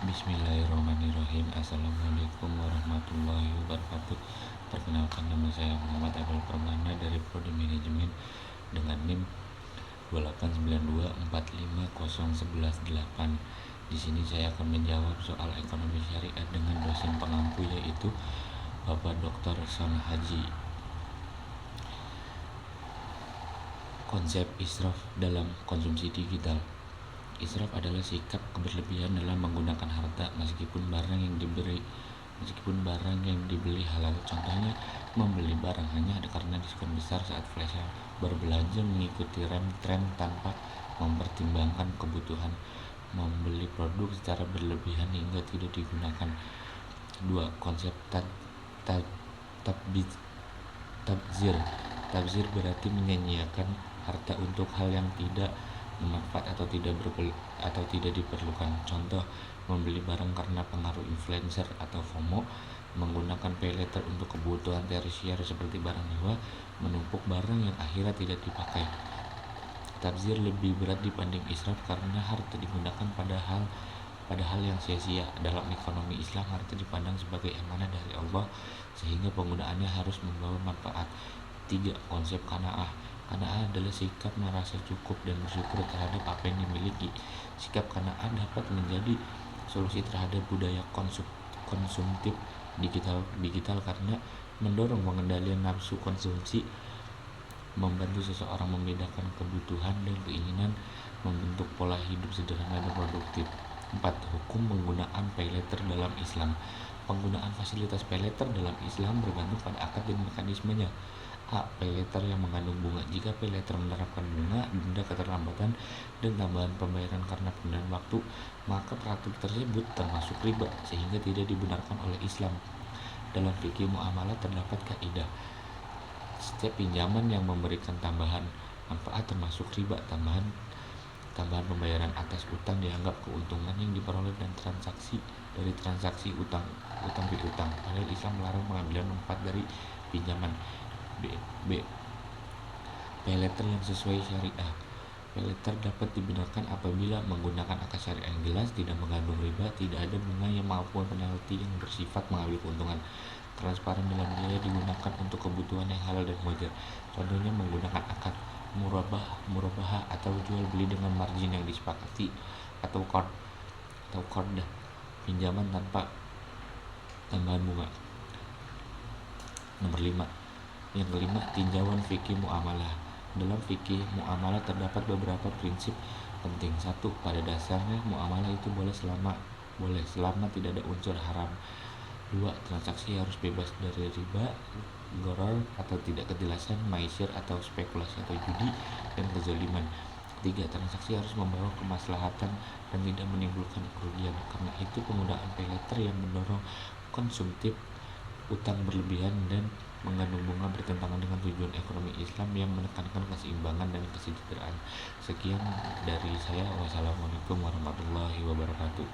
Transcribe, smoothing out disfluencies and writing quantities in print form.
Bismillahirrahmanirrahim. Assalamualaikum warahmatullahi wabarakatuh. Perkenalkan, nama saya Muhammad Abdul Permana dari Prodi Manajemen dengan NIM 28924501118. Di sini saya akan menjawab soal ekonomi syariah dengan dosen pengampu, yaitu Bapak Dr. Son Haji. Konsep israf dalam konsumsi digital. Israf adalah sikap keberlebihan dalam menggunakan harta meskipun barang yang dibeli halal. Contohnya, membeli barang hanya karena diskon besar saat flash sale, berbelanja mengikuti tren tanpa mempertimbangkan kebutuhan, membeli produk secara berlebihan hingga tidak digunakan. 2. Konsep tabzir. Tabzir berarti menyanyiakan harta untuk hal yang tidak bermanfaat atau tidak diperlukan. Contoh, membeli barang karena pengaruh influencer atau FOMO, menggunakan paylater untuk kebutuhan tersier seperti barang mewah, menumpuk barang yang akhirnya tidak dipakai. Tabzir lebih berat dibanding israf karena harta digunakan pada hal yang sia-sia. Dalam ekonomi Islam, harta dipandang sebagai amanah dari Allah, sehingga penggunaannya harus membawa manfaat. 3. Konsep qanaah. Qanaah adalah sikap merasa cukup dan bersyukur terhadap apa yang dimiliki. Sikap qanaah dapat menjadi solusi terhadap budaya konsumtif digital karena mendorong pengendalian nafsu konsumsi, membantu seseorang membedakan kebutuhan dan keinginan, membentuk pola hidup sederhana dan produktif. 4. Hukum penggunaan paylater dalam Islam. Penggunaan fasilitas paylater dalam Islam bergantung pada akad dan mekanismenya. A. Paylater yang mengandung bunga. Jika paylater menerapkan bunga, denda keterlambatan, dan tambahan pembayaran karena penundaan waktu, maka praktik tersebut termasuk riba sehingga tidak dibenarkan oleh Islam. Dalam fikih muamalah terdapat kaidah, setiap pinjaman yang memberikan tambahan manfaat termasuk riba. Tambahan pembayaran atas utang dianggap keuntungan yang diperoleh dari transaksi utang piutang. Padahal Islam melarang pengambilan manfaat dari pinjaman. B. Paylater yang sesuai syariah. Paylater dapat dibenarkan apabila menggunakan akad syariah yang jelas, tidak mengandung riba, tidak ada bunganya maupun penalti yang bersifat mengambil keuntungan. Transparan dalam biaya digunakan untuk kebutuhan yang halal dan wajar. Contohnya, menggunakan akad murabahah atau jual beli dengan margin yang disepakati, atau qard, pinjaman tanpa tambahan bunga. Nomor 5. Yang kelima, tinjauan fikih muamalah. Dalam fikih muamalah terdapat beberapa prinsip penting. 1. Pada dasarnya muamalah itu boleh selama tidak ada unsur haram. 2. Transaksi harus bebas dari riba, gharar atau tidak kejelasan, maisir atau spekulasi atau judi, dan kezaliman. 3. Transaksi harus membawa kemaslahatan dan tidak menimbulkan kerugian. Karena itu penggunaan paylater yang mendorong konsumtif, utang berlebihan, dan mengandung bunga bertentangan dengan tujuan ekonomi Islam yang menekankan keseimbangan dan kesejahteraan. Sekian dari saya. Wassalamualaikum warahmatullahi wabarakatuh.